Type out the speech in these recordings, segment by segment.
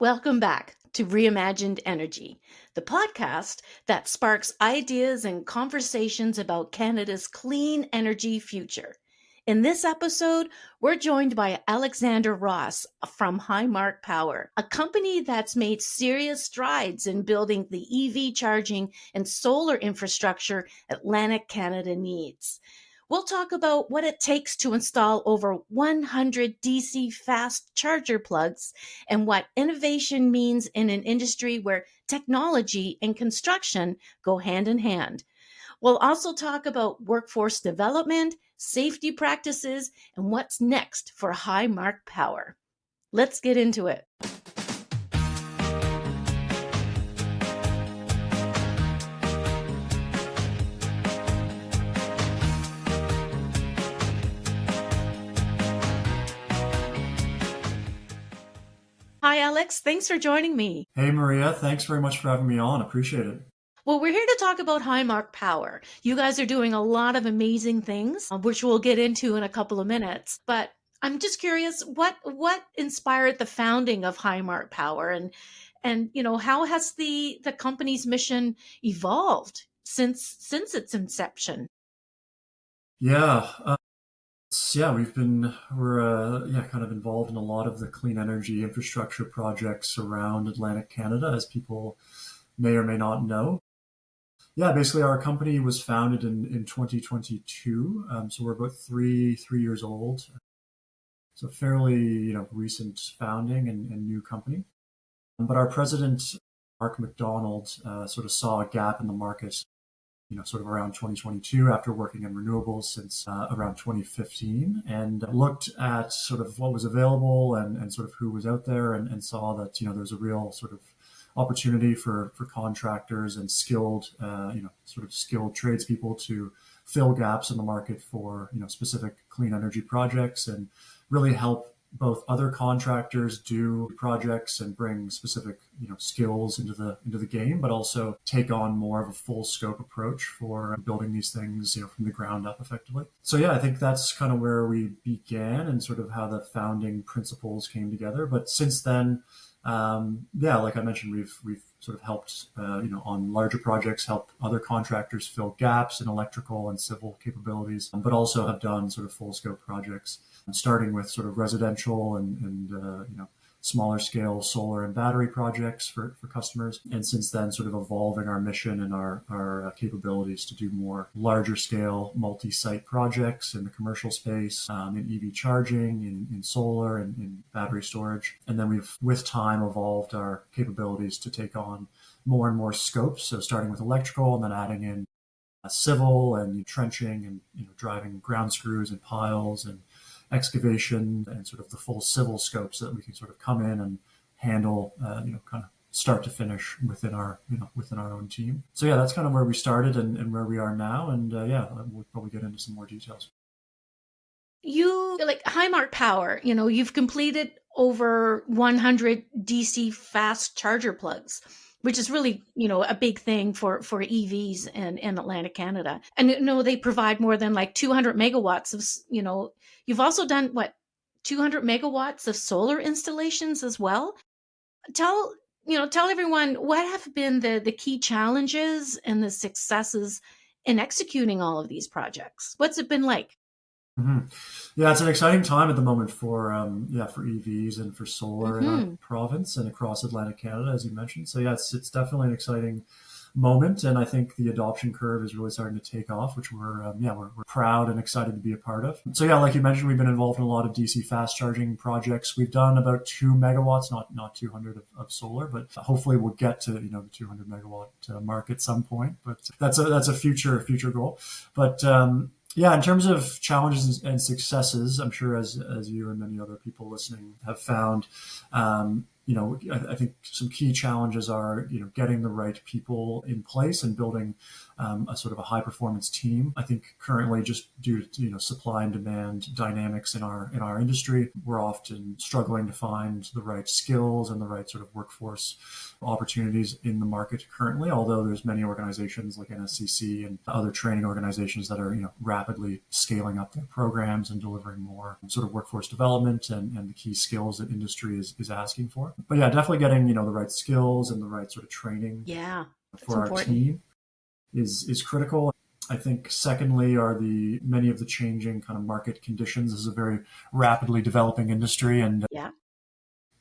Welcome back to Reimagined Energy, the podcast that sparks ideas and conversations about Canada's clean energy future. In this episode, we're joined by Alexander Ross from Highmark Power, a company that's made serious strides in building the EV charging and solar infrastructure Atlantic Canada needs. We'll talk about what it takes to install over 100 DC fast charger plugs and what innovation means in an industry where technology and construction go hand in hand. We'll also talk about workforce development, safety practices, and what's next for Highmark Power. Let's get into it. Hi, Alex. Thanks for joining me. Hey, Maria. Thanks very much for having me on. Appreciate it. Well, we're here to talk about Highmark Power. You guys are doing a lot of amazing things, which we'll get into in a couple of minutes. But I'm just curious, what inspired the founding of Highmark Power, and how has the company's mission evolved since its inception? Yeah, we're kind of involved in a lot of the clean energy infrastructure projects around Atlantic Canada, as people may or may not know. Yeah, basically, our company was founded in 2022, so we're about three years old. So fairly, recent founding and new company. But our president, Mark McDonald, sort of saw a gap in the market, sort of around 2022 after working in renewables since around 2015, and looked at sort of what was available and sort of who was out there, and saw that, there's a real sort of opportunity for contractors and skilled, sort of skilled tradespeople to fill gaps in the market for, specific clean energy projects, and really help both other contractors do projects and bring specific, skills into the game, but also take on more of a full scope approach for building these things, from the ground up effectively. So yeah, I think that's kind of where we began and sort of how the founding principles came together. But since then, like I mentioned, we've sort of helped, on larger projects, help other contractors fill gaps in electrical and civil capabilities, but also have done sort of full scope projects, starting with sort of residential and smaller scale solar and battery projects for customers. And since then, sort of evolving our mission and our capabilities to do more larger scale multi-site projects in the commercial space, in EV charging, in solar and in battery storage. And then we've, with time, evolved our capabilities to take on more and more scopes. So starting with electrical and then adding in civil and trenching and driving ground screws and piles and excavation and sort of the full civil scopes that we can sort of come in and handle, kind of start to finish within our own team. So yeah, that's kind of where we started and where we are now. And we'll probably get into some more details. You, like Highmark Power, you've completed over 100 DC fast charger plugs, which is really, a big thing for EVs in Atlantic Canada. And, they provide more than like 200 megawatts of, you've also done 200 megawatts of solar installations as well. Tell everyone what have been the key challenges and the successes in executing all of these projects. What's it been like? Mm-hmm. Yeah, it's an exciting time at the moment for EVs and for solar in our province and across Atlantic Canada, as you mentioned. So yeah, it's definitely an exciting moment, and I think the adoption curve is really starting to take off, which we're proud and excited to be a part of. So yeah, like you mentioned, we've been involved in a lot of DC fast charging projects. We've done about 2 megawatts, not 200 of solar, but hopefully we'll get to the 200 megawatt mark at some point. But that's a future goal. But yeah, in terms of challenges and successes, I'm sure as you and many other people listening have found, I think some key challenges are, getting the right people in place and building a sort of a high performance team. I think currently, just due to supply and demand dynamics in our industry, we're often struggling to find the right skills and the right sort of workforce opportunities in the market currently. Although there's many organizations like NSCC and other training organizations that are rapidly scaling up their programs and delivering more sort of workforce development and the key skills that industry is asking for. But yeah, definitely getting, the right skills and the right sort of training Yeah, that's for our important. team is critical. I think secondly are the many of the changing kind of market conditions. This is a very rapidly developing industry, and Yeah.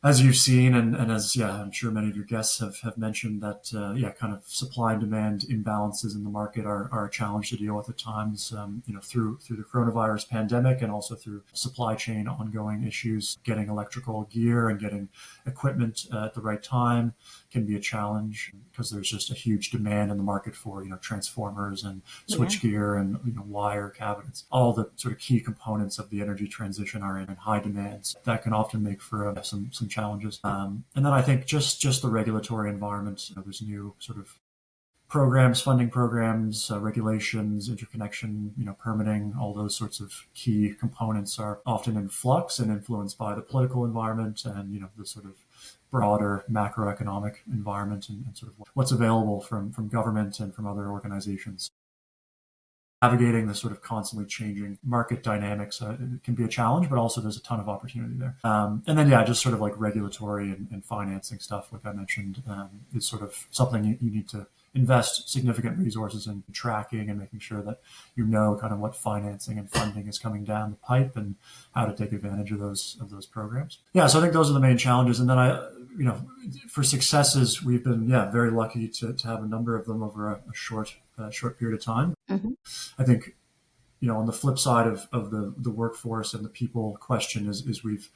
as you've seen, and as I'm sure many of your guests have mentioned that kind of supply and demand imbalances in the market are a challenge to deal with at times. Through the coronavirus pandemic and also through supply chain ongoing issues, getting electrical gear and getting equipment at the right time can be a challenge because there's just a huge demand in the market for transformers and Yeah. switch gear and wire cabinets. All the sort of key components of the energy transition are in high demands. That can often make for some challenges. And then I think just the regulatory environment. There's new sort of programs, funding programs, regulations, interconnection, permitting. All those sorts of key components are often in flux and influenced by the political environment and the sort of broader macroeconomic environment and sort of what's available from government and from other organizations. Navigating the sort of constantly changing market dynamics can be a challenge, but also there's a ton of opportunity there. And then, just sort of like regulatory and financing stuff, like I mentioned, is sort of something you need to invest significant resources in tracking and making sure that kind of what financing and funding is coming down the pipe and how to take advantage of those programs. Yeah, so I think those are the main challenges. And then for successes, we've been very lucky to have a number of them over a short period of time. Hmm. I think, on the flip side of the workforce and the people question is we've,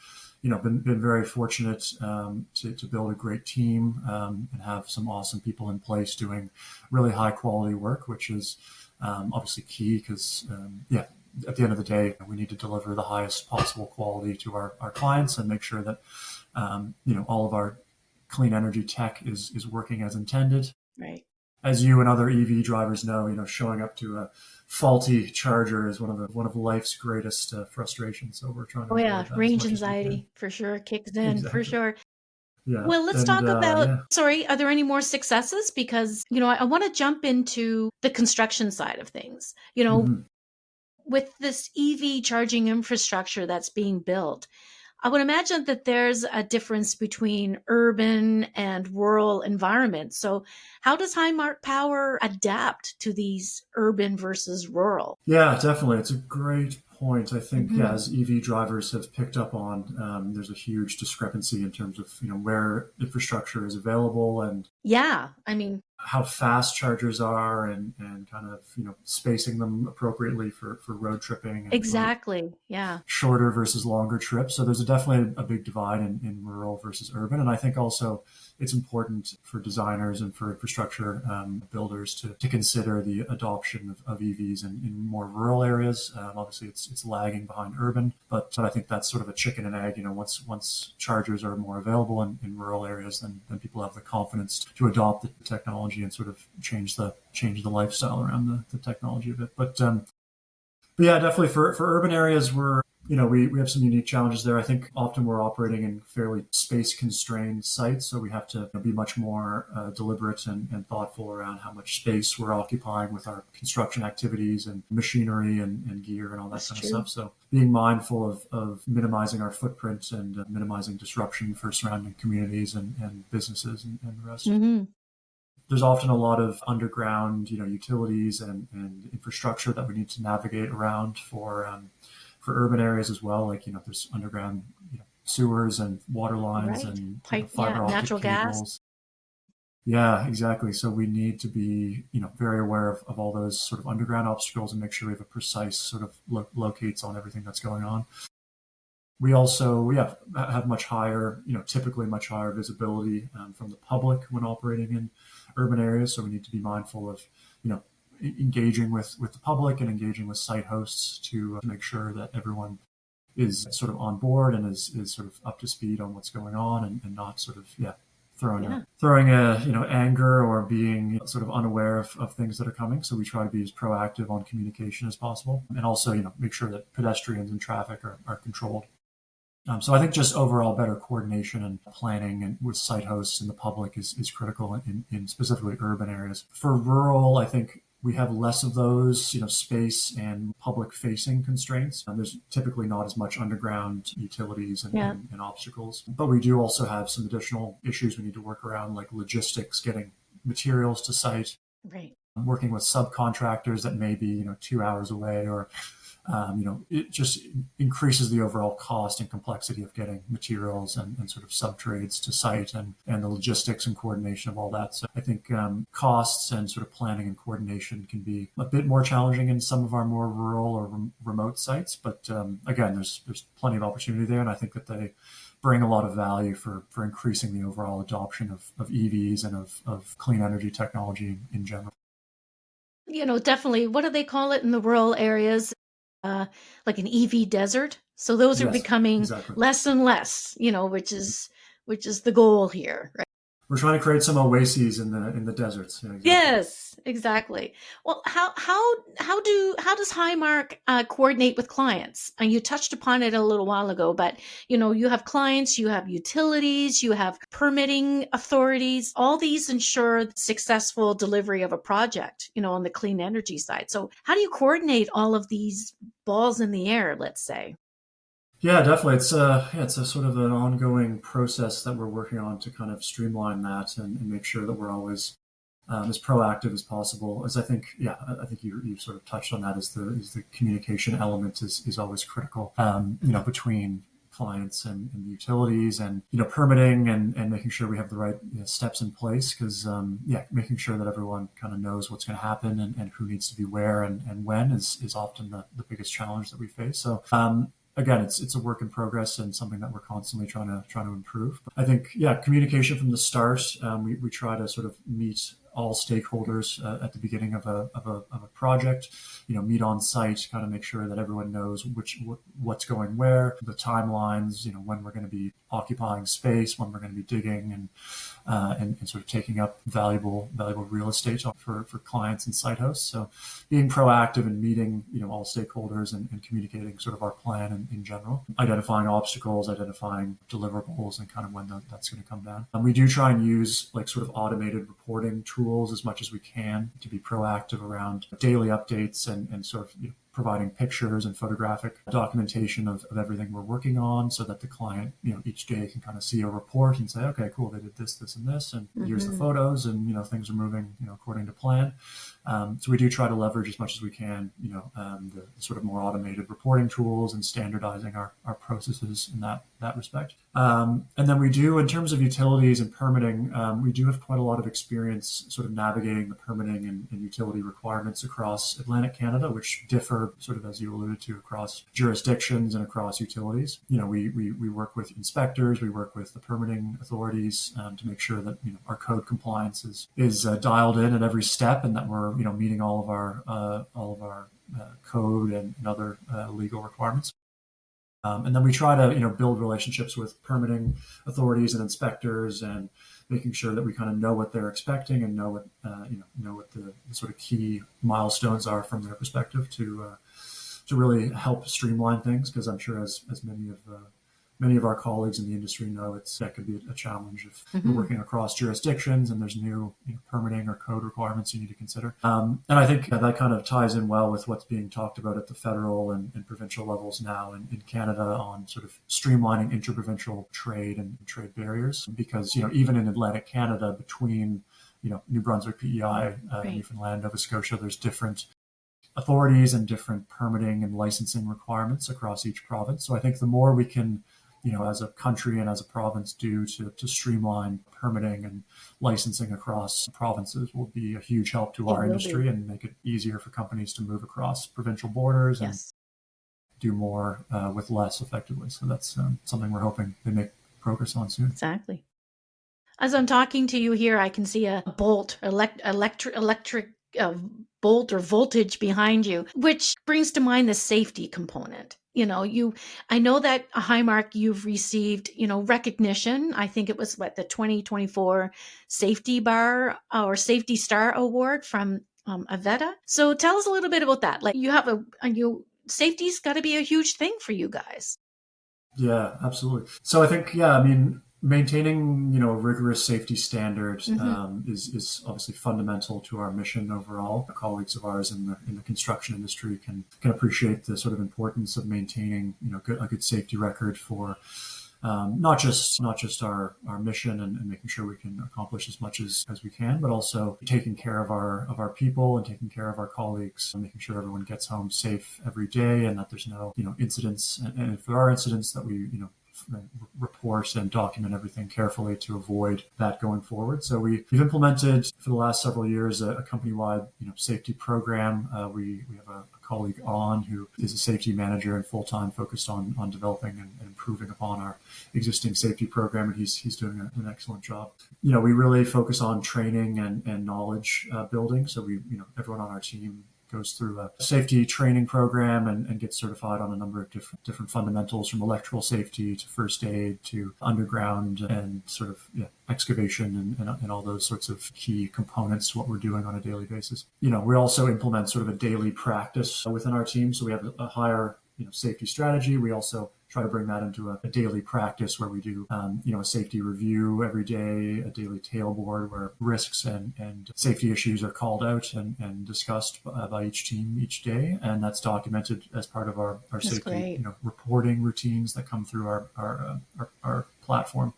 been very fortunate to build a great team and have some awesome people in place doing really high quality work, which is obviously key because, at the end of the day, we need to deliver the highest possible quality to our clients and make sure that, all of our clean energy tech is working as intended. Right. As you and other EV drivers know, showing up to a faulty charger is one of life's greatest frustrations. So we're trying to Oh yeah, avoid that as range much as we can. anxiety for sure kicks in, for Exactly. sure. Yeah. Well, let's And talk about, yeah. sorry, are there any more successes? Because, I want to jump into the construction side of things. Mhm. With this EV charging infrastructure that's being built, I would imagine that there's a difference between urban and rural environments. So, how does Highmark Power adapt to these urban versus rural? Yeah, definitely. It's a great point. I think, Hmm. as EV drivers have picked up on, there's a huge discrepancy in terms of, where infrastructure is available and Yeah, I mean, how fast chargers are and kind of, spacing them appropriately for road tripping and for exactly. Yeah. shorter versus longer trips. So there's definitely a big divide in rural versus urban. And I think also it's important for designers and for infrastructure builders to consider the adoption of EVs in more rural areas. Obviously, it's lagging behind urban, but I think that's sort of a chicken and egg. Once chargers are more available in rural areas, then people have the confidence to adopt the technology and sort of change the lifestyle around the technology a bit. But yeah, definitely for urban areas, we have some unique challenges there. I think often we're operating in fairly space constrained sites, so we have to be much more deliberate and thoughtful around how much space we're occupying with our construction activities and machinery and gear and all that That's kind of true. stuff. So being mindful of minimizing our footprint and minimizing disruption for surrounding communities and businesses and the rest. Hmm. There's often a lot of underground, utilities and infrastructure that we need to navigate around for urban areas as well. Like, there's underground, sewers and water lines Right. and, Pipe, yeah, fiber optic natural gas. cables. Yeah, exactly. So we need to be, very aware of all those sort of underground obstacles and make sure we have a precise sort of locates on everything that's going on. We also, have much higher, typically much higher visibility from the public when operating in urban areas. So we need to be mindful of, engaging with the public and engaging with site hosts to make sure that everyone is sort of on board and is sort of up to speed on what's going on and not sort of, Yeah. throwing a, anger or being sort of unaware of things that are coming. So we try to be as proactive on communication as possible and also, make sure that pedestrians and traffic are controlled. So I think just overall better coordination and planning and with site hosts and the public is critical in specifically urban areas. For rural, I think we have less of those, space and public facing constraints. And there's typically not as much underground utilities Yeah. and obstacles. But we do also have some additional issues we need to work around, like logistics, getting materials to site, Right. working with subcontractors that may be, 2 hours away, or it just increases the overall cost and complexity of getting materials and sort of sub trades to site, and the logistics and coordination of all that. So I think costs and sort of planning and coordination can be a bit more challenging in some of our more rural or remote sites. But again, there's plenty of opportunity there, and I think that they bring a lot of value for increasing the overall adoption of EVs and of clean energy technology in general. Definitely. What do they call it in the rural areas? Uh, like an EV desert. So those are Yes, becoming exactly. less and less, which is the goal here, right? We're trying to create some oases in the deserts. Yeah, exactly. Yes, exactly. Well, how does Highmark coordinate with clients? And you touched upon it a little while ago, but you have clients, you have utilities, you have permitting authorities. All these ensure the successful delivery of a project, on the clean energy side. So, how do you coordinate all of these balls in the air? Let's say. Yeah, definitely. It's a sort of an ongoing process that we're working on to kind of streamline that and make sure that we're always as proactive as possible. As I think, yeah, I think you sort of touched on that. As the communication element is always critical. Between clients and the utilities, and permitting, and making sure we have the right steps in place, because making sure that everyone kind of knows what's going to happen, and who needs to be where, and when is often the biggest challenge that we face. So again, it's a work in progress and something that we're constantly trying to improve. But I think, yeah, communication from the start. We try to sort of meet all stakeholders at the beginning of a project. Meet on site, kind of make sure that everyone knows what's going where, the timelines. When we're going to be occupying space, when we're going to be digging, and sort of taking up valuable real estate for clients and site hosts. So being proactive and meeting all stakeholders, and communicating sort of our plan in general, identifying obstacles, identifying deliverables, and kind of when that's going to come down. And we do try and use like sort of automated reporting tools as much as we can to be proactive around daily updates, and sort of providing pictures and photographic documentation of everything we're working on, so that the client, each day can kind of see a report and say, okay, cool, they did this, and this, and here's the photos, and things are moving, according to plan. So we do try to leverage as much as we can, the sort of more automated reporting tools, and standardizing our processes in that respect. And then we do, in terms of utilities and permitting, we do have quite a lot of experience sort of navigating the permitting and utility requirements across Atlantic Canada, which differ, sort of as you alluded to, across jurisdictions and across utilities. We work with inspectors, we work with the permitting authorities, to make sure that our code compliance is dialed in at every step, and that we're meeting all of our code and other legal requirements. And then we try to build relationships with permitting authorities and inspectors, and making sure that we kind of know what they're expecting, and know what the sort of key milestones are from their perspective, to really help streamline things. Because I'm sure, as many of our colleagues in the industry know, that could be a challenge if you're working across jurisdictions and there's new permitting or code requirements you need to consider. And I think that kind of ties in well with what's being talked about at the federal and provincial levels now in Canada, on sort of streamlining interprovincial trade and trade barriers. Because even in Atlantic Canada, between New Brunswick, PEI, Right. Newfoundland, Nova Scotia, there's different authorities and different permitting and licensing requirements across each province. So I think the more we can, as a country and as a province, do to streamline permitting and licensing across provinces, will be a huge help to It our will be. industry, and make it easier for companies to move across provincial borders and Yes. do more with less, effectively. So that's something we're hoping they make progress on soon. Exactly. As I'm talking to you here, I can see a bolt, electric bolt or voltage behind you, which brings to mind the safety component. I know that Highmark, you've received, recognition. I think it was the 2024 Safety Bar or Safety Star Award from Avetta. So tell us a little bit about that. Like, safety's got to be a huge thing for you guys. Yeah, absolutely. So I think, yeah, I mean, Maintaining, a rigorous safety standard Hmm. is obviously fundamental to our mission overall. Colleagues of ours in the construction industry can appreciate the sort of importance of maintaining, a good safety record for not just our mission and making sure we can accomplish as much as we can, but also taking care of our people and taking care of our colleagues, and making sure everyone gets home safe every day, and that there's no incidents, and if there are incidents, that we report and document everything carefully to avoid that going forward. So we've implemented for the last several years a company-wide safety program. We have a colleague on who is a safety manager and full-time focused on developing and improving upon our existing safety program, and he's doing an excellent job. We really focus on training and knowledge building. So everyone on our team goes through a safety training program and gets certified on a number of different fundamentals, from electrical safety to first aid to underground and sort of excavation and all those sorts of key components to what we're doing on a daily basis. We also implement sort of a daily practice within our team. So we have a higher safety strategy. We also try to bring that into a daily practice where we do, a safety review every day, a daily tailboard where risks and safety issues are called out and discussed by each team each day. And that's documented as part of our That's safety, great. reporting routines that come through our platform.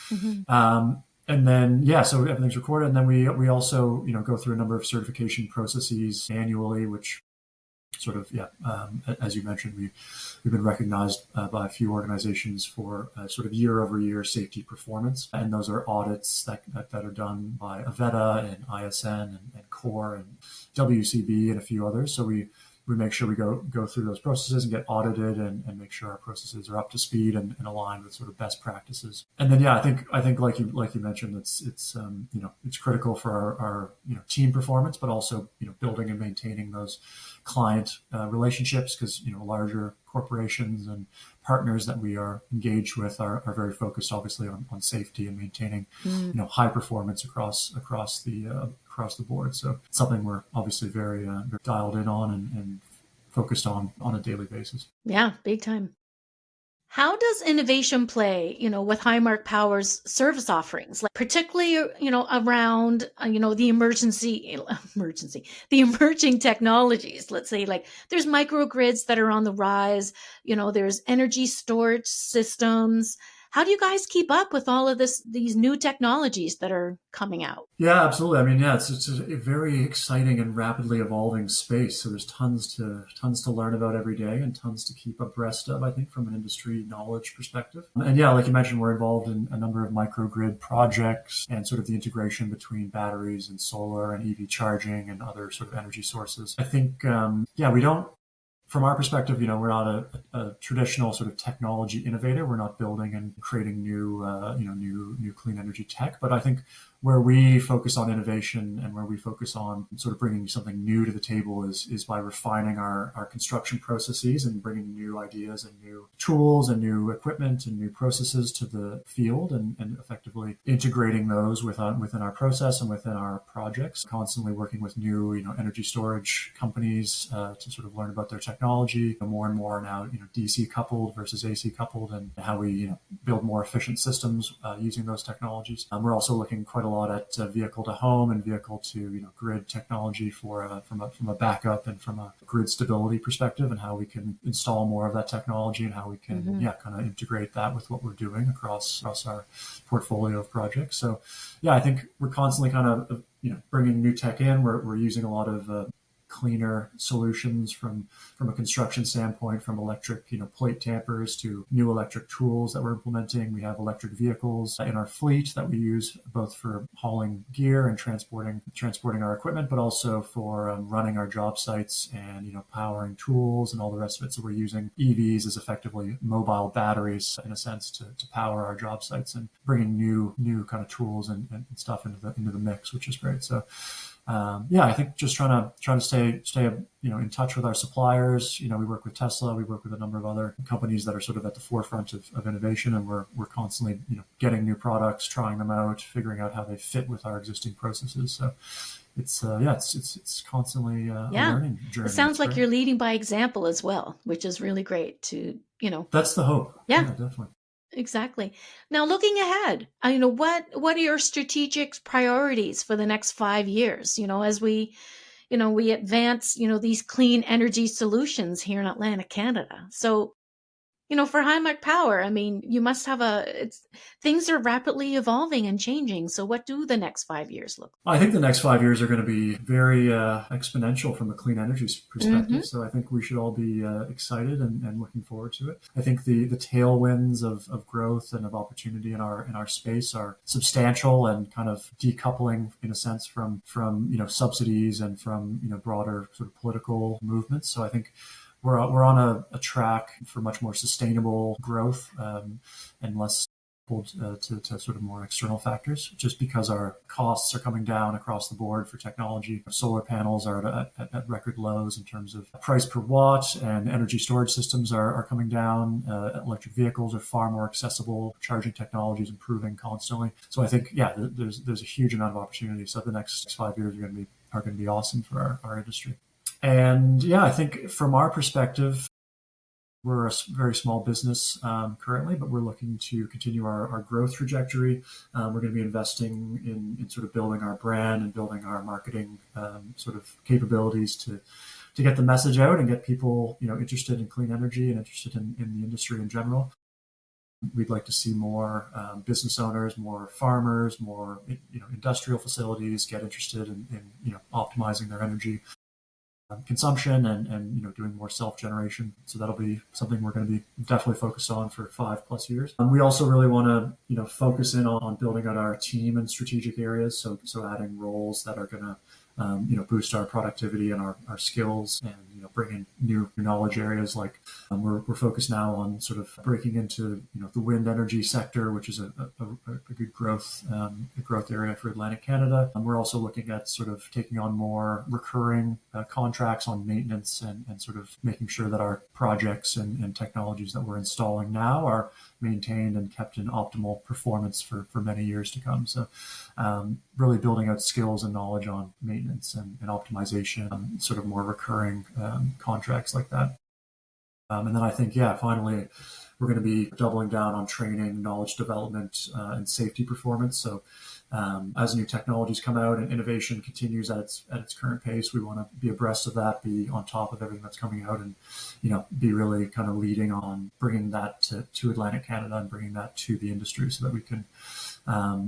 Hmm. And then, so everything's recorded. And then we also, go through a number of certification processes annually, which sort of, as you mentioned, we've been recognized by a few organizations for sort of year over year safety performance. And those are audits that are done by Avetta and ISN and CORE and WCB and a few others. So we make sure we go through those processes and get audited and make sure our processes are up to speed and aligned with sort of best practices. And then, I think like you mentioned, it's critical for our team performance, but also, building and maintaining those client relationships, because, larger corporations and partners that we are engaged with are very focused, obviously, on safety and maintaining, high performance across the board. So it's something we're obviously very dialed in on and focused on a daily basis. Yeah, big time. How does innovation play, with Highmark Power's service offerings, like particularly, around, the the emerging technologies? Let's say, like, there's microgrids that are on the rise, there's energy storage systems. How do you guys keep up with all of these new technologies that are coming out? Yeah, absolutely. I mean, it's a very exciting and rapidly evolving space. So there's tons to learn about every day and tons to keep abreast of, I think, from an industry knowledge perspective. And like you mentioned, we're involved in a number of microgrid projects and sort of the integration between batteries and solar and EV charging and other sort of energy sources. I think, we don't, from our perspective, we're not a traditional sort of technology innovator. We're not building and creating new clean energy tech. But I think where we focus on innovation and where we focus on sort of bringing something new to the table is by refining our construction processes and bringing new ideas and new tools and new equipment and new processes to the field, and effectively integrating those within our process and within our projects. Constantly working with new energy storage companies to sort of learn about their technology. More and more now DC coupled versus AC coupled, and how we build more efficient systems using those technologies. We're also looking quite a lot at vehicle to home and vehicle to grid technology from a backup and from a grid stability perspective, and how we can install more of that technology and how we can kind of integrate that with what we're doing across our portfolio of projects. So I think we're constantly kind of bringing new tech in. We're using a lot of cleaner solutions from a construction standpoint, from electric plate tampers to new electric tools that we're implementing. We have electric vehicles in our fleet that we use both for hauling gear and transporting our equipment, but also for running our job sites and powering tools and all the rest of it. So we're using EVs as effectively mobile batteries, in a sense, to power our job sites, and bringing new kind of tools and stuff into the mix, which is great. So I think just trying to stay in touch with our suppliers. We work with Tesla, we work with a number of other companies that are sort of at the forefront of innovation, and we're constantly getting new products, trying them out, figuring out how they fit with our existing processes. So it's constantly a learning journey. It sounds It's like great. you're leading by example as well, which is really great to. That's the hope. Yeah. Yeah, definitely. Exactly. Now, looking ahead, what are your strategic priorities for the next 5 years? As we advance, these clean energy solutions here in Atlantic Canada. So, for Highmark Power, I mean, you must have things are rapidly evolving and changing. So, what do the next 5 years look I think the next 5 years are going to be very exponential from a clean energy like? perspective. So I think we should all be excited and looking forward to it. I think the tailwinds of growth and of opportunity in our space are substantial and kind of decoupling in a sense from subsidies and from broader sort of political movements. So I think we're on a track for much more sustainable growth and less to sort of more external factors, just because our costs are coming down across the board for technology. Solar panels are at record lows in terms of price per watt, and energy storage systems are coming down. Electric vehicles are far more accessible. Charging technology is improving constantly. So I think, yeah, there's a huge amount of opportunity. So the next 5 years are going to be awesome for our industry. And yeah, I think from our perspective, we're a very small business currently, but we're looking to continue our growth trajectory. We're going to be investing in sort of building our brand and building our marketing sort of capabilities to get the message out and get people interested in clean energy and interested in the industry in general. We'd like to see more business owners, more farmers, more industrial facilities get interested in optimizing their energy consumption and doing more self-generation. So that'll be something we're going to be definitely focused on for 5+ years. We also really want to focus in on building out our team in strategic areas. So adding roles that are going to boost our productivity and our skills, and bring in new knowledge areas. Like we're focused now on sort of breaking into the wind energy sector, which is a good growth area for Atlantic Canada. We're also looking at sort of taking on more recurring contracts on maintenance and sort of making sure that our projects and technologies that we're installing now are maintained and kept in optimal performance for many years to come. So really building out skills and knowledge on maintenance and optimization, sort of more recurring contracts like that. And then I think, yeah, finally, we're going to be doubling down on training, knowledge development, and safety performance. So as new technologies come out and innovation continues at its current pace, we want to be abreast of that, be on top of everything that's coming out, and be really kind of leading on bringing that to Atlantic Canada and bringing that to the industry, so that we can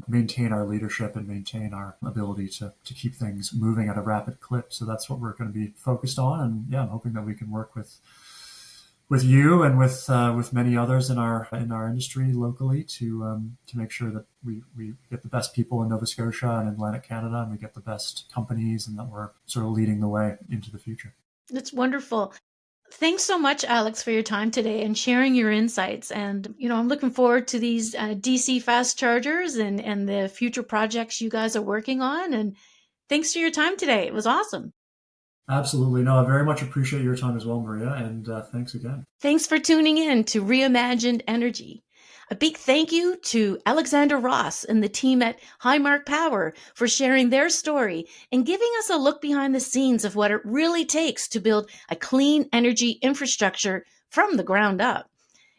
maintain our leadership and maintain our ability to keep things moving at a rapid clip. So that's what we're going to be focused on, and yeah, I'm hoping that we can work with you and with many others in our industry locally to make sure that we get the best people in Nova Scotia and Atlantic Canada, and we get the best companies, and that we're sort of leading the way into the future. That's wonderful. Thanks so much, Alex, for your time today and sharing your insights. And, I'm looking forward to these DC fast chargers and the future projects you guys are working on. And thanks for your time today. It was awesome. Absolutely. No, I very much appreciate your time as well, Maria, and thanks again. Thanks for tuning in to Reimagined Energy. A big thank you to Alexander Ross and the team at Highmark Power for sharing their story and giving us a look behind the scenes of what it really takes to build a clean energy infrastructure from the ground up.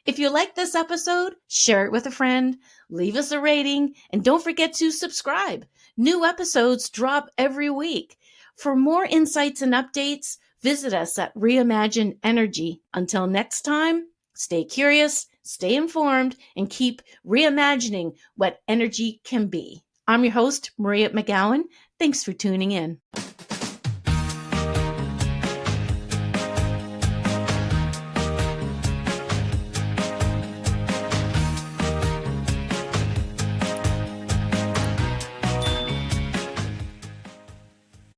If you like this episode, share it with a friend, leave us a rating, and don't forget to subscribe. New episodes drop every week. For more insights and updates, visit us at Reimagined Energy. Until next time, stay curious, stay informed, and keep reimagining what energy can be. I'm your host, Maria McGowan. Thanks for tuning in.